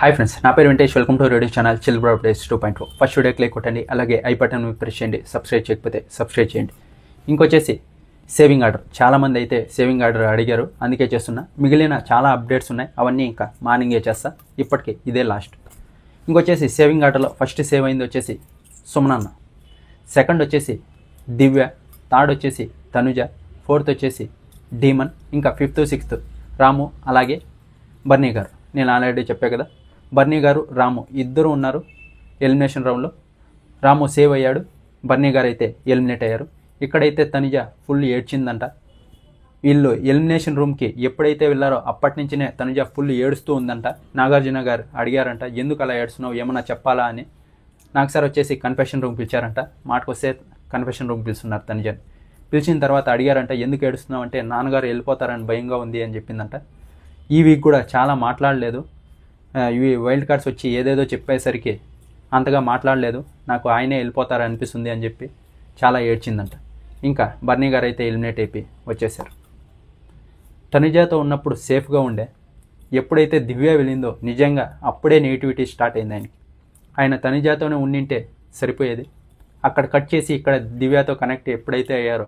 Hi friends, నా పేరు Venkatesh. Welcome to radio channel chill bro updates 2.0. First video click కొట్టండి, అలాగే ఐ బటన్ ప్రెస్ చేయండి. సబ్స్క్రైబ్ చేయకపోతే సబ్స్క్రైబ్ చేయండి. ఇంకొచ్చేసి సేవింగ్ ఆర్డర్, చాలామంది అయితే సేవింగ్ ఆర్డర్ అడిగారు, అందుకే చేస్తున్నా. మిగిలిన చాలా అప్డేట్స్ ఉన్నాయి, అవన్నీ ఇంకా మార్నింగే చేస్తా. ఇప్పటికే ఇదే లాస్ట్. ఇంకొచ్చేసి సేవింగ్ ఆర్డర్లో ఫస్ట్ సేవ్ అయింది వచ్చేసి సుమనన్న, సెకండ్ వచ్చేసి దివ్య, థర్డ్ వచ్చేసి తనుజ, ఫోర్త్ వచ్చేసి డీమన్, ఇంకా ఫిఫ్త్ సిక్స్త్ రాము, అలాగే బర్నీ గారు. నేను ఆల్రెడీ చెప్పా కదా, బర్నీ గారు రాము ఇద్దరు ఉన్నారు ఎలిమినేషన్ రౌండ్లో. రాము సేవ్ అయ్యాడు, బర్నీ గారు అయితే ఎలిమినేట్ అయ్యారు. ఇక్కడైతే తనుజ ఫుల్ ఏడ్చిందంట. వీళ్ళు ఎలిమినేషన్ రూమ్కి ఎప్పుడైతే వెళ్ళారో అప్పటి నుంచినే తనుజ ఫుల్ ఏడుస్తూ ఉందంట. నాగార్జున గారు అడిగారంట, ఎందుకు అలా ఏడుస్తున్నావు, ఏమన్నా చెప్పాలా అని. నాకు సార్ వచ్చేసి కన్ఫెషన్ రూమ్ పిలిచారంట. మాటకొస్తే కన్ఫెషన్ రూమ్ పిలుస్తున్నారు తనుజని. పిలిచిన తర్వాత అడిగారంట, ఎందుకు ఏడుస్తున్నావు అంటే, నాన్నగారు వెళ్ళిపోతారని భయంగా ఉంది అని చెప్పిందంట. ఈ వీక్ కూడా చాలా మాట్లాడలేదు. ఇవి వైల్డ్ కార్డ్స్ వచ్చి ఏదేదో చెప్పేసరికి అంతగా మాట్లాడలేదు. నాకు ఆయనే వెళ్ళిపోతారనిపిస్తుంది అని చెప్పి చాలా ఏడ్చిందంట. ఇంకా బర్నీ గారు అయితే ఎలిమినేట్ అయిపోయి వచ్చేసారు. తనుజాతో ఉన్నప్పుడు సేఫ్గా ఉండే, ఎప్పుడైతే దివ్య వెళ్ళిందో నిజంగా అప్పుడే నెగిటివిటీ స్టార్ట్ అయింది ఆయనకి. ఆయన తనుజాతోనే ఉండింటే సరిపోయేది. అక్కడ కట్ చేసి ఇక్కడ దివ్యతో కనెక్ట్ ఎప్పుడైతే అయ్యారో